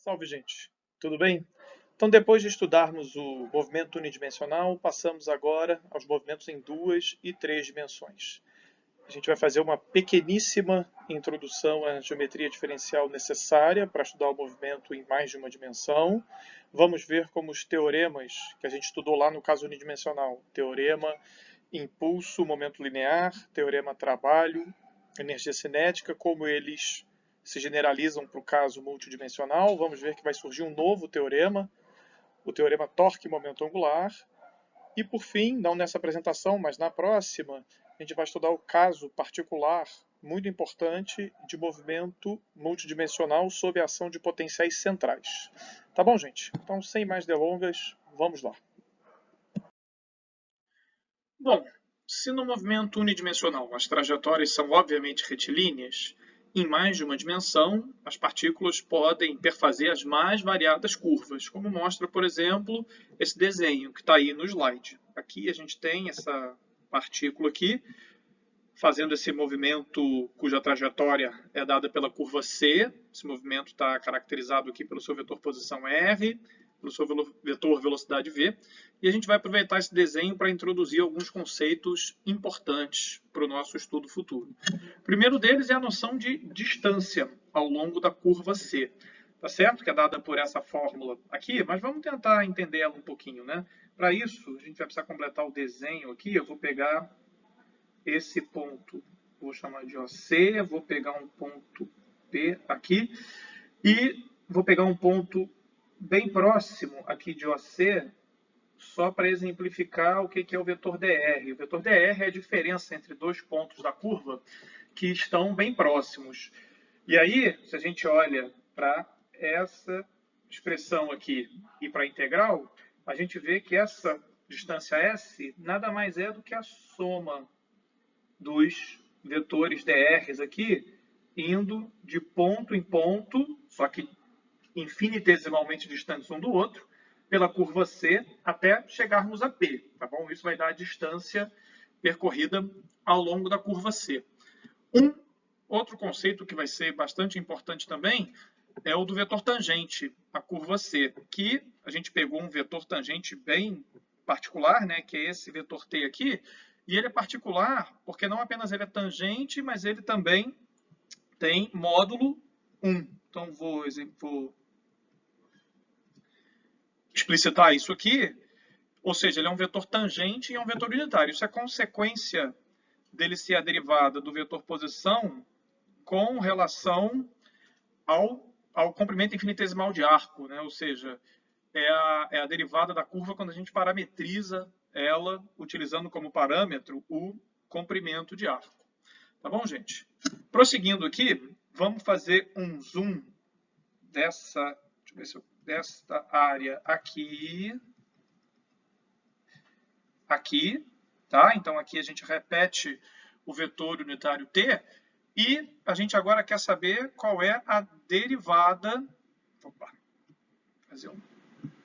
Salve, gente! Tudo bem? Então, depois de estudarmos o movimento unidimensional, passamos agora aos movimentos em duas e três dimensões. A gente vai fazer uma pequeníssima introdução à geometria diferencial necessária para estudar o movimento em mais de uma dimensão. Vamos ver como os teoremas que a gente estudou lá no caso unidimensional, teorema impulso, momento linear, teorema trabalho, energia cinética, como eles se generalizam para o caso multidimensional. Vamos ver que vai surgir um novo teorema, o teorema torque-momento angular. E por fim, não nessa apresentação, mas na próxima, a gente vai estudar o caso particular, muito importante, de movimento multidimensional sob a ação de potenciais centrais. Tá bom, gente? Então, sem mais delongas, vamos lá. Bom, se no movimento unidimensional as trajetórias são obviamente retilíneas, em mais de uma dimensão, as partículas podem perfazer as mais variadas curvas, como mostra, por exemplo, esse desenho que está aí no slide. Aqui a gente tem essa partícula aqui, fazendo esse movimento cuja trajetória é dada pela curva C. Esse movimento está caracterizado aqui pelo seu vetor posição R, pelo seu vetor velocidade V. E a gente vai aproveitar esse desenho para introduzir alguns conceitos importantes para o nosso estudo futuro. O primeiro deles é a noção de distância ao longo da curva C. Tá certo? Que é dada por essa fórmula aqui, mas vamos tentar entender ela um pouquinho, né? Para isso, a gente vai precisar completar o desenho aqui. Eu vou pegar esse ponto, vou chamar de OC, vou pegar um ponto P aqui e vou pegar um ponto bem próximo aqui de OC, só para exemplificar o que é o vetor dr. O vetor dr é a diferença entre dois pontos da curva que estão bem próximos. E aí, se a gente olha para essa expressão aqui e para a integral, a gente vê que essa distância S nada mais é do que a soma dos vetores drs aqui, indo de ponto em ponto, só que infinitesimalmente distantes um do outro, pela curva C até chegarmos a P, tá bom? Isso vai dar a distância percorrida ao longo da curva C. Um outro conceito que vai ser bastante importante também é o do vetor tangente, a curva C, que a gente pegou um vetor tangente bem particular, né, que é esse vetor T aqui, e ele é particular porque não apenas ele é tangente, mas ele também tem módulo 1. Então, vou explicitar isso aqui, ou seja, ele é um vetor tangente e é um vetor unitário. Isso é consequência dele ser a derivada do vetor posição com relação ao comprimento infinitesimal de arco, né? Ou seja, é a derivada da curva quando a gente parametriza ela utilizando como parâmetro o comprimento de arco. Tá bom, gente? Prosseguindo aqui, vamos fazer um zoom desta área aqui, tá? Então aqui a gente repete o vetor unitário t e a gente agora quer saber qual é a derivada. Opa, fazer um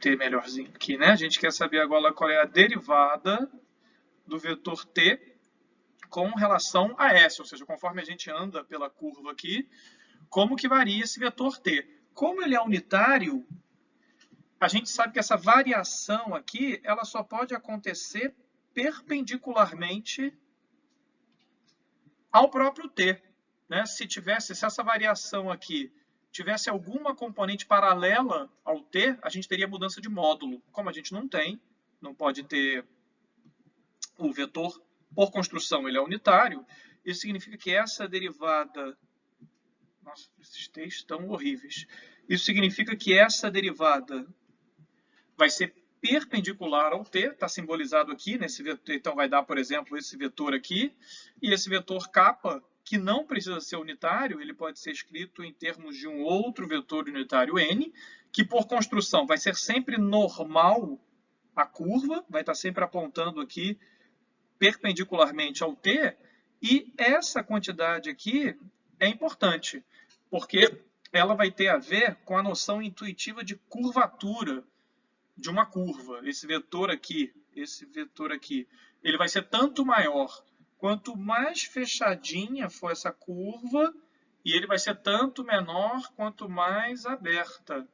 t melhorzinho aqui, né? A gente quer saber agora qual é a derivada do vetor t com relação a S, ou seja, conforme a gente anda pela curva aqui, como que varia esse vetor t. Como ele é unitário, a gente sabe que essa variação aqui, ela só pode acontecer perpendicularmente ao próprio t, né? Se essa variação aqui tivesse alguma componente paralela ao t, a gente teria mudança de módulo. Como a gente não pode ter o vetor por construção, ele é unitário, isso significa que essa derivada... Nossa, esses t's estão horríveis. Isso significa que essa derivada vai ser perpendicular ao t, está simbolizado aqui nesse vetor, então vai dar, por exemplo, esse vetor aqui, e esse vetor kappa, que não precisa ser unitário, ele pode ser escrito em termos de um outro vetor unitário n, que por construção vai ser sempre normal à curva, vai estar sempre apontando aqui perpendicularmente ao t, e essa quantidade aqui é importante, porque ela vai ter a ver com a noção intuitiva de curvatura de uma curva. Esse vetor aqui, ele vai ser tanto maior quanto mais fechadinha for essa curva, e ele vai ser tanto menor quanto mais aberta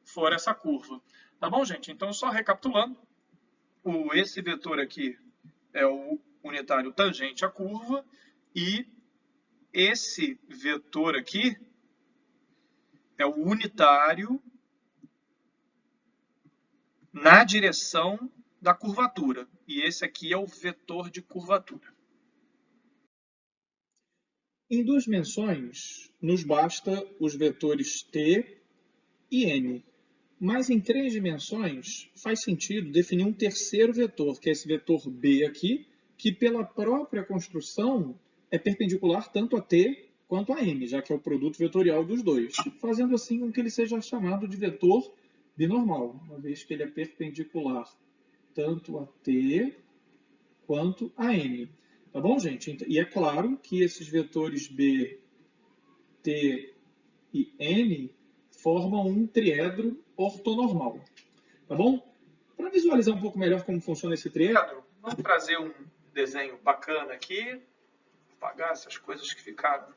for essa curva. Tá bom, gente? Então, só recapitulando, esse vetor aqui é o unitário tangente à curva e esse vetor aqui é o unitário na direção da curvatura. E esse aqui é o vetor de curvatura. Em duas dimensões, nos basta os vetores t e n. Mas em três dimensões, faz sentido definir um terceiro vetor, que é esse vetor b aqui, que pela própria construção é perpendicular tanto a t quanto a n, já que é o produto vetorial dos dois, fazendo assim com que ele seja chamado de vetor binormal, uma vez que ele é perpendicular tanto a t quanto a n. Tá bom, gente? E é claro que esses vetores b, t e n formam um triedro ortonormal. Tá bom? Para visualizar um pouco melhor como funciona esse triedro, vamos trazer um desenho bacana aqui, apagar essas coisas que ficaram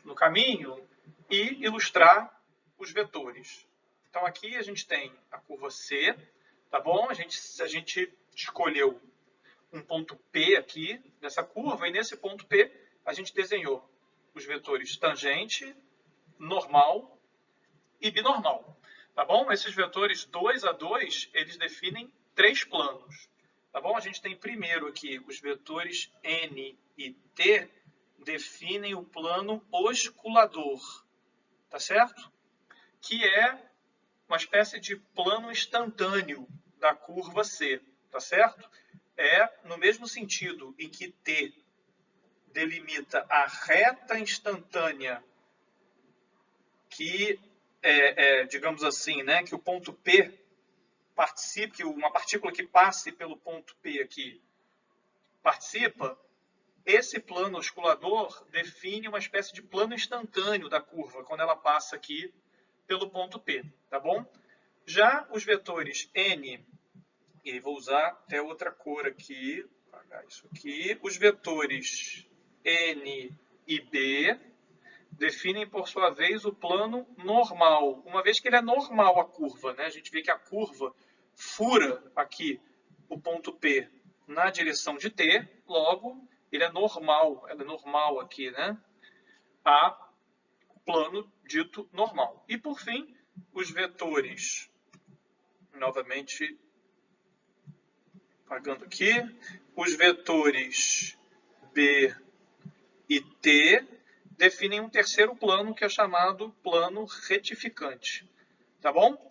no caminho e ilustrar os vetores. Então aqui a gente tem a curva C, tá bom? A gente escolheu um ponto P aqui nessa curva e nesse ponto P a gente desenhou os vetores tangente, normal e binormal. Tá bom? Esses vetores 2 a 2, eles definem três planos. Tá bom? A gente tem primeiro aqui os vetores N e T definem o plano osculador. Tá certo? Que é uma espécie de plano instantâneo da curva C. Tá certo? É no mesmo sentido em que T delimita a reta instantânea que digamos assim, né, que o ponto P participe, que uma partícula que passe pelo ponto P aqui participa, esse plano osculador define uma espécie de plano instantâneo da curva, quando ela passa aqui pelo ponto P, tá bom? Já os vetores N, e vou usar até outra cor aqui, vou apagar isso aqui, os vetores N e B definem, por sua vez, o plano normal. Uma vez que ele é normal a curva, né? A gente vê que a curva fura aqui o ponto P na direção de T, logo, ele é normal, ela é normal aqui, né? A plano dito normal. E, por fim, os vetores, novamente, apagando aqui, os vetores B e T definem um terceiro plano que é chamado plano retificante. Tá bom?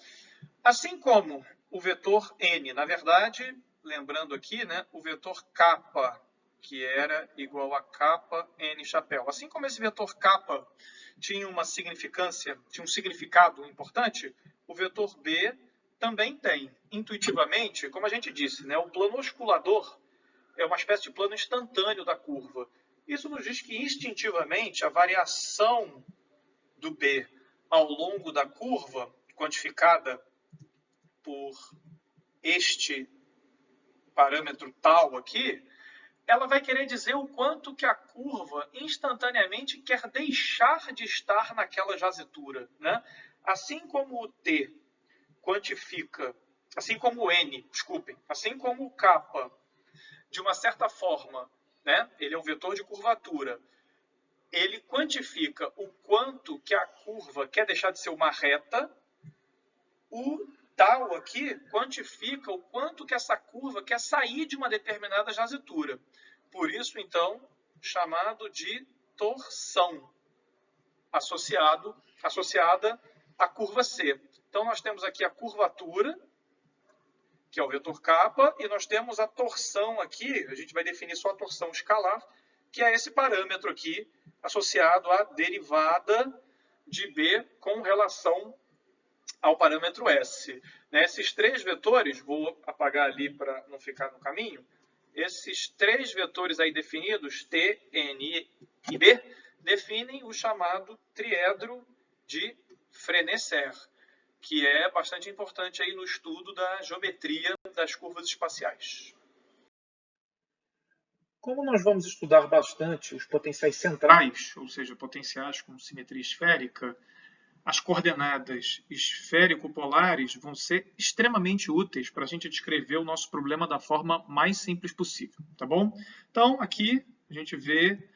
Assim como o vetor N, na verdade, lembrando aqui, né, o vetor kappa, que era igual a kappa N chapéu. Assim como esse vetor kappa tinha uma significância, tinha um significado importante, o vetor B também tem. Intuitivamente, como a gente disse, né, o plano osculador é uma espécie de plano instantâneo da curva. Isso nos diz que, instintivamente, a variação do B ao longo da curva, quantificada por este parâmetro tal aqui, ela vai querer dizer o quanto que a curva instantaneamente quer deixar de estar naquela jazitura, né? Assim como o T quantifica, assim como o N, desculpem, assim como o kappa, de uma certa forma, né? Ele é um vetor de curvatura. Ele quantifica o quanto que a curva quer deixar de ser uma reta. O tal aqui quantifica o quanto que essa curva quer sair de uma determinada jazitura. Por isso, então, chamado de torção, associada à curva C. Então, nós temos aqui a curvatura, que é o vetor kappa, e nós temos a torção aqui, a gente vai definir só a torção escalar, que é esse parâmetro aqui, associado à derivada de B com relação ao parâmetro S. Esses três vetores, vou apagar ali para não ficar no caminho, esses três vetores aí definidos, T, N e B, definem o chamado triedro de Frenecer, que é bastante importante aí no estudo da geometria das curvas espaciais. Como nós vamos estudar bastante os potenciais centrais, ou seja, potenciais com simetria esférica, as coordenadas esférico-polares vão ser extremamente úteis para a gente descrever o nosso problema da forma mais simples possível, tá bom? Então, aqui a gente vê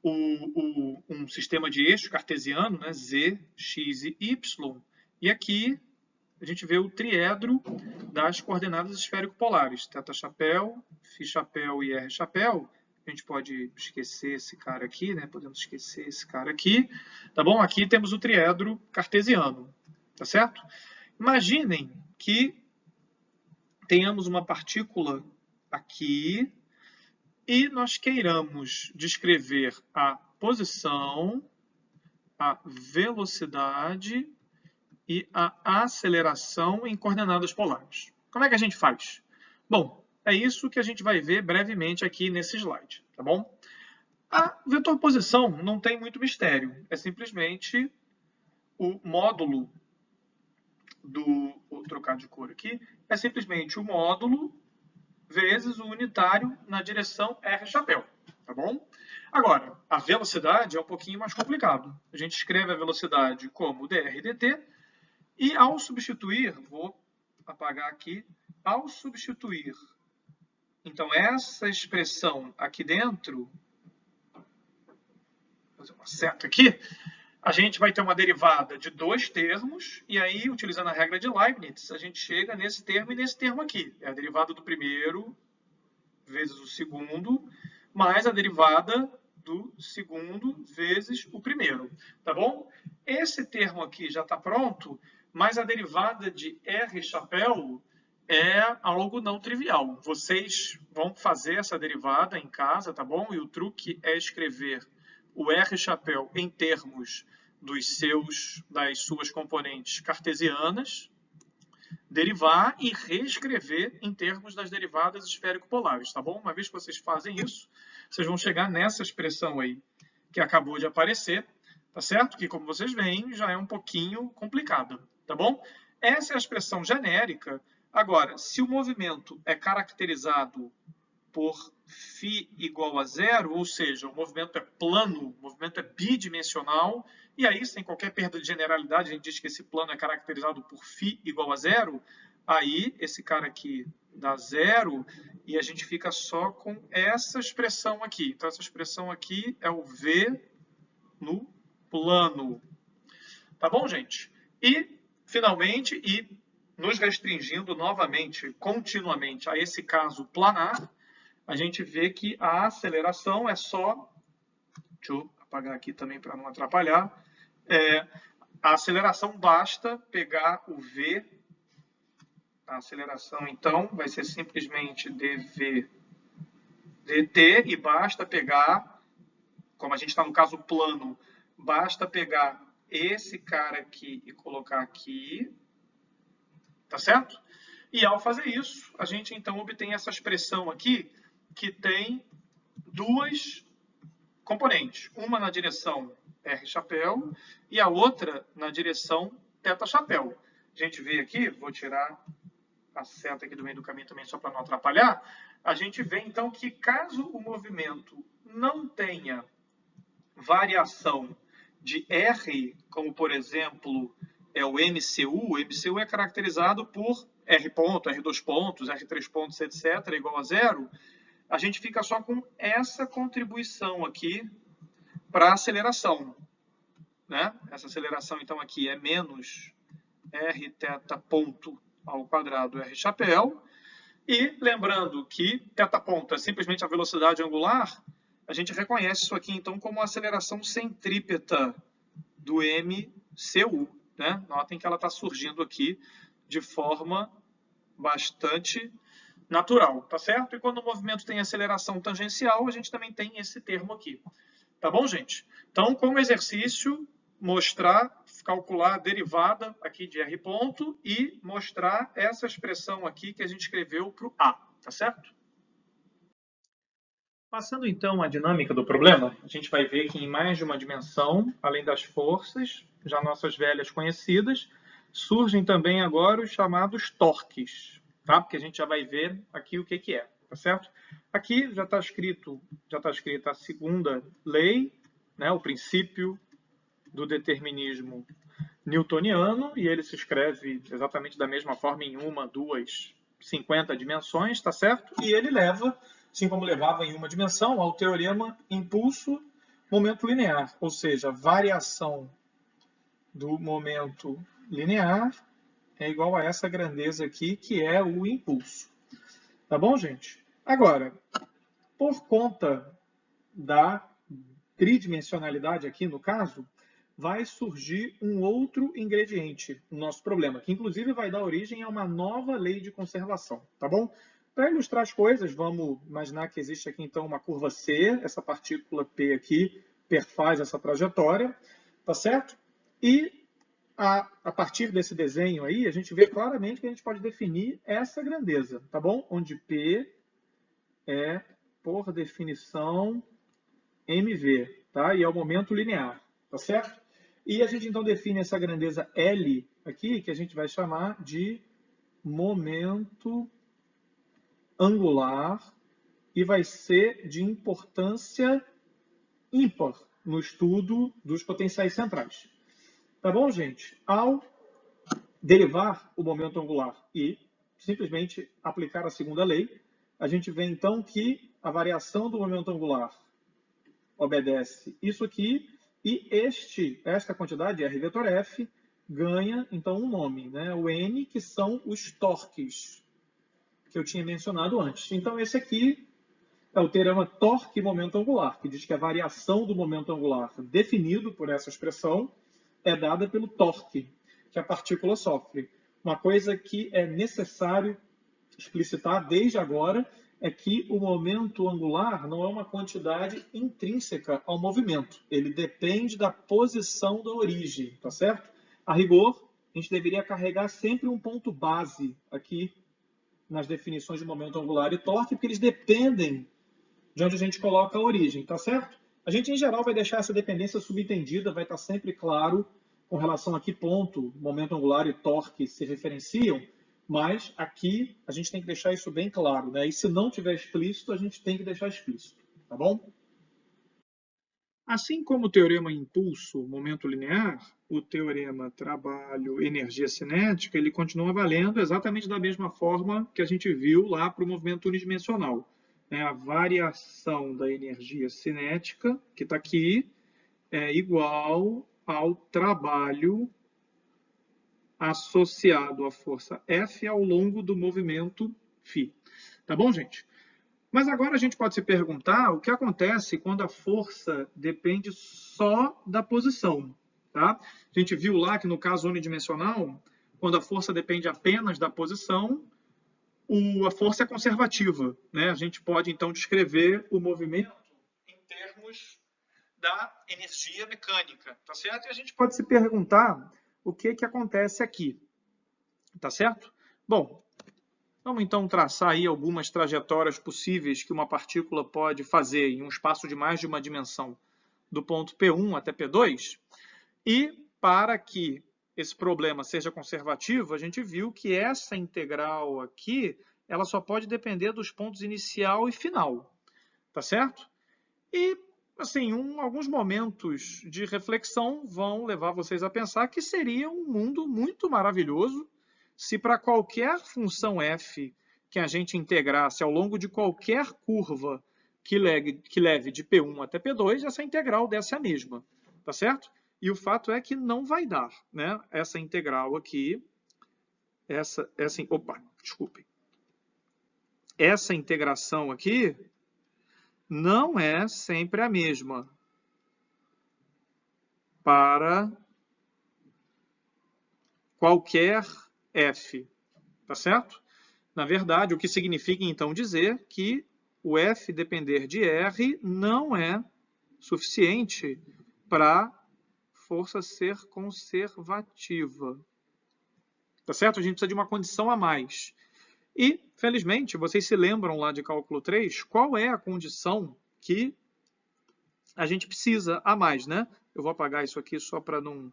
um sistema de eixos cartesiano, né, Z, X e Y, e aqui a gente vê o triedro das coordenadas esférico-polares, θ-chapéu, φ-chapéu e r-chapéu. A gente pode esquecer esse cara aqui, né? Podemos esquecer esse cara aqui, tá bom? Aqui temos o triedro cartesiano, tá certo? Imaginem que tenhamos uma partícula aqui e nós queiramos descrever a posição, a velocidade e a aceleração em coordenadas polares. Como é que a gente faz? Bom, é isso que a gente vai ver brevemente aqui nesse slide, tá bom? A vetor posição não tem muito mistério, é simplesmente o módulo vou trocar de cor aqui, é simplesmente o módulo vezes o unitário na direção r-chapéu, tá bom? Agora, a velocidade é um pouquinho mais complicado. A gente escreve a velocidade como dr dt, e ao substituir, vou apagar aqui, ao substituir, então, essa expressão aqui dentro, vou fazer uma seta aqui, a gente vai ter uma derivada de dois termos, e aí, utilizando a regra de Leibniz, a gente chega nesse termo e nesse termo aqui. É a derivada do primeiro vezes o segundo, mais a derivada do segundo vezes o primeiro, tá bom? Esse termo aqui já está pronto, mas a derivada de r-chapéu é algo não trivial. Vocês vão fazer essa derivada em casa, tá bom? E o truque é escrever o r-chapéu em termos das suas componentes cartesianas, derivar e reescrever em termos das derivadas esférico-polares, tá bom? Uma vez que vocês fazem isso, vocês vão chegar nessa expressão aí que acabou de aparecer, tá certo? Que, como vocês veem, já é um pouquinho complicada, tá bom? Essa é a expressão genérica. Agora, se o movimento é caracterizado por φ igual a zero, ou seja, o movimento é plano, o movimento é bidimensional, e aí, sem qualquer perda de generalidade, a gente diz que esse plano é caracterizado por φ igual a zero, aí esse cara aqui dá zero, e a gente fica só com essa expressão aqui. Então, essa expressão aqui é o V no plano. Tá bom, gente? E, finalmente, nos restringindo novamente, continuamente, a esse caso planar, a gente vê que a aceleração é só... Deixa eu apagar aqui também para não atrapalhar. A aceleração basta pegar o V. A aceleração, então, vai ser simplesmente dv dt e basta pegar, como a gente está no caso plano, basta pegar esse cara aqui e colocar aqui, tá certo? E ao fazer isso, a gente então obtém essa expressão aqui, que tem duas componentes. Uma na direção r-chapéu e a outra na direção θ-chapéu. A gente vê aqui, vou tirar a seta aqui do meio do caminho também só para não atrapalhar. A gente vê então que caso o movimento não tenha variação de R, como por exemplo é o MCU é caracterizado por R ponto, R2 pontos, R3 pontos, etc., igual a zero, a gente fica só com essa contribuição aqui para a aceleração, né? Essa aceleração, então, aqui é menos R θ ponto ao quadrado r-chapéu. E lembrando que θ ponto é simplesmente a velocidade angular, a gente reconhece isso aqui, então, como a aceleração centrípeta do MCU, né? Notem que ela está surgindo aqui de forma bastante natural, tá certo? E quando o movimento tem aceleração tangencial, a gente também tem esse termo aqui. Tá bom, gente? Então, como exercício, calcular a derivada aqui de R ponto e mostrar essa expressão aqui que a gente escreveu para o A, tá certo? Passando então à dinâmica do problema, a gente vai ver que em mais de uma dimensão, além das forças, já nossas velhas conhecidas, surgem também agora os chamados torques, tá? Porque a gente já vai ver aqui o que é, tá certo? Aqui já está escrita a segunda lei, né? O princípio do determinismo newtoniano, e ele se escreve exatamente da mesma forma em 1, 2, 50 dimensões, tá certo? E ele leva, assim como levava em uma dimensão, ao teorema impulso-momento linear, ou seja, a variação do momento linear é igual a essa grandeza aqui, que é o impulso. Tá bom, gente? Agora, por conta da tridimensionalidade aqui no caso, vai surgir um outro ingrediente no nosso problema, que inclusive vai dar origem a uma nova lei de conservação, tá bom? Para ilustrar as coisas, vamos imaginar que existe aqui então uma curva C, essa partícula P aqui perfaz essa trajetória, tá certo? E a partir desse desenho aí, a gente vê claramente que a gente pode definir essa grandeza, tá bom? Onde P é, por definição, mv, tá? E é o momento linear, tá certo? E a gente então define essa grandeza L aqui, que a gente vai chamar de momento angular e vai ser de importância ímpar no estudo dos potenciais centrais. Tá bom, gente? Ao derivar o momento angular e simplesmente aplicar a segunda lei, a gente vê então que a variação do momento angular obedece isso aqui, e esta quantidade, R vetor F, ganha então um nome, né? O N, que são os torques que eu tinha mencionado antes. Então esse aqui é o teorema torque-momento angular, que diz que a variação do momento angular definido por essa expressão é dada pelo torque que a partícula sofre. Uma coisa que é necessário explicitar desde agora é que o momento angular não é uma quantidade intrínseca ao movimento. Ele depende da posição da origem, tá certo? A rigor, a gente deveria carregar sempre um ponto base aqui nas definições de momento angular e torque, porque eles dependem de onde a gente coloca a origem, tá certo? A gente, em geral, vai deixar essa dependência subentendida, vai estar sempre claro com relação a que ponto momento angular e torque se referenciam, mas aqui a gente tem que deixar isso bem claro, né? E se não tiver explícito, a gente tem que deixar explícito, tá bom? Assim como o teorema impulso, momento linear, o teorema trabalho, energia cinética, ele continua valendo exatamente da mesma forma que a gente viu lá para o movimento unidimensional. A variação da energia cinética, que está aqui, é igual ao trabalho associado à força F ao longo do movimento φ. Tá bom, gente? Mas agora a gente pode se perguntar o que acontece quando a força depende só da posição. Tá? A gente viu lá que no caso unidimensional, quando a força depende apenas da posição, a força é conservativa. Né? A gente pode então descrever o movimento em termos da energia mecânica. Tá certo? E a gente pode se perguntar o que acontece aqui. Tá certo? Bom, vamos então traçar aí algumas trajetórias possíveis que uma partícula pode fazer em um espaço de mais de uma dimensão, do ponto P1 até P2. E para que esse problema seja conservativo, a gente viu que essa integral aqui, ela só pode depender dos pontos inicial e final. Tá certo? E, assim, alguns momentos de reflexão vão levar vocês a pensar que seria um mundo muito maravilhoso se para qualquer função f que a gente integrasse ao longo de qualquer curva que leve de P1 até P2, essa integral desse a mesma, tá certo? E o fato é que não vai dar, né? Essa integral aqui, essa integração aqui não é sempre a mesma para qualquer f, tá certo? Na verdade, o que significa então dizer que o f depender de r não é suficiente para força ser conservativa. Tá certo? A gente precisa de uma condição a mais. E, felizmente, vocês se lembram lá de cálculo 3, qual é a condição que a gente precisa a mais, né? Eu vou apagar isso aqui só para não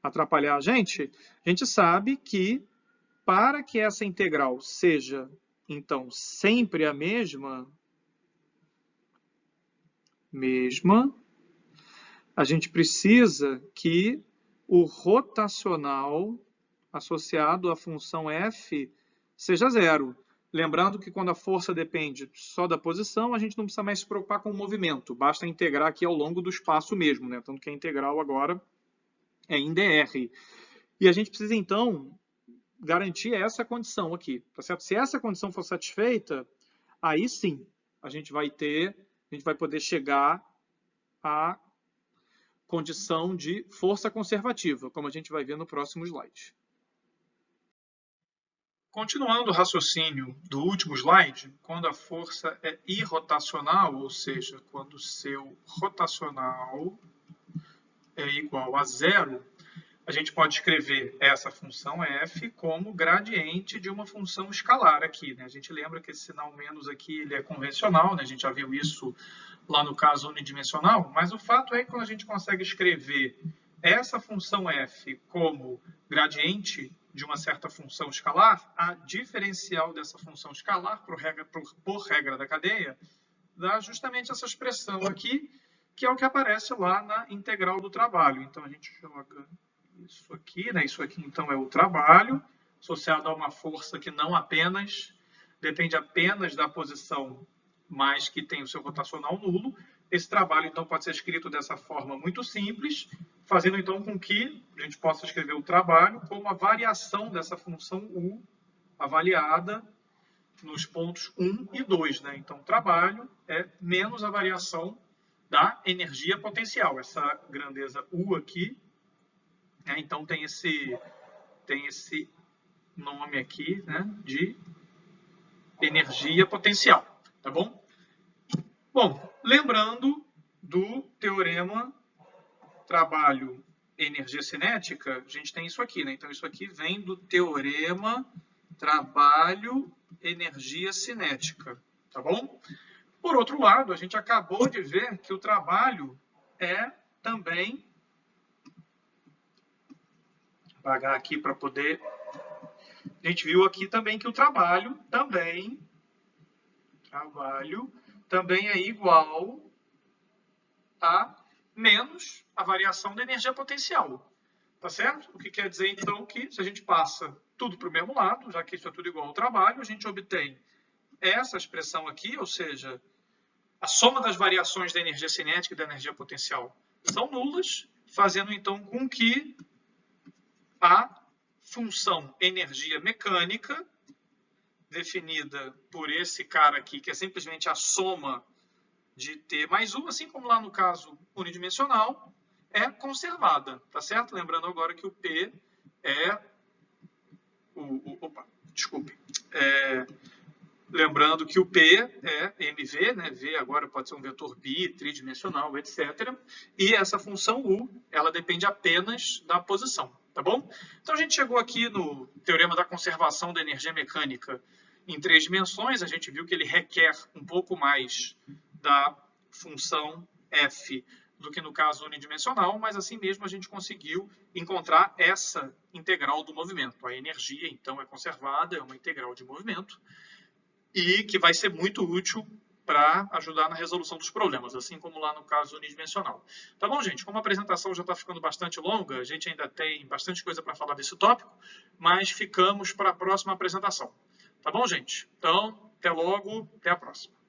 atrapalhar a gente. A gente sabe que para que essa integral seja, então, sempre a mesma, a gente precisa que o rotacional associado à função F seja zero. Lembrando que quando a força depende só da posição, a gente não precisa mais se preocupar com o movimento. Basta integrar aqui ao longo do espaço mesmo, né? Tanto que a integral agora é em dr. E a gente precisa, então, garantir essa condição aqui. Tá certo? Se essa condição for satisfeita, aí sim a gente vai poder chegar à condição de força conservativa, como a gente vai ver no próximo slide. Continuando o raciocínio do último slide, quando a força é irrotacional, ou seja, quando o seu rotacional é igual a zero, a gente pode escrever essa função f como gradiente de uma função escalar aqui, né? A gente lembra que esse sinal menos aqui ele é convencional, né? A gente já viu isso lá no caso unidimensional, mas o fato é que quando a gente consegue escrever essa função f como gradiente de uma certa função escalar, a diferencial dessa função escalar, por regra da cadeia, dá justamente essa expressão aqui, que é o que aparece lá na integral do trabalho. Então, a gente joga isso aqui, né? Isso aqui, então, é o trabalho, associado a uma força que não apenas depende apenas da posição, mas que tem o seu rotacional nulo. Esse trabalho, então, pode ser escrito dessa forma muito simples, fazendo, então, com que a gente possa escrever o trabalho como a variação dessa função U avaliada nos pontos 1 e 2. Né? Então, o trabalho é menos a variação da energia potencial. Essa grandeza U aqui, né? Então, tem esse nome aqui, né? De energia potencial. Tá bom? Bom, lembrando do teorema trabalho energia cinética, a gente tem isso aqui, né? Então, isso aqui vem do teorema trabalho energia cinética, tá bom? Por outro lado, a gente acabou de ver que o trabalho é também... Vou apagar aqui para poder... A gente viu aqui também que o trabalho também é igual a menos a variação da energia potencial. Tá certo? O que quer dizer, então, que se a gente passa tudo para o mesmo lado, já que isso é tudo igual ao trabalho, a gente obtém essa expressão aqui, ou seja, a soma das variações da energia cinética e da energia potencial são nulas, fazendo, então, com que a função energia mecânica, definida por esse cara aqui, que é simplesmente a soma de T mais U, assim como lá no caso unidimensional, é conservada, tá certo? Lembrando agora que o P é... lembrando que o P é MV, né? V agora pode ser um vetor bi, tridimensional, etc. E essa função U, ela depende apenas da posição, tá bom? Então a gente chegou aqui no teorema da conservação da energia mecânica em 3 dimensões. A gente viu que ele requer um pouco mais da função F do que no caso unidimensional, mas assim mesmo a gente conseguiu encontrar essa integral do movimento. A energia, então, é conservada, é uma integral de movimento, e que vai ser muito útil para ajudar na resolução dos problemas, assim como lá no caso unidimensional. Tá bom, gente? Como a apresentação já está ficando bastante longa, a gente ainda tem bastante coisa para falar desse tópico, mas ficamos para a próxima apresentação. Tá bom, gente? Então, até logo, até a próxima.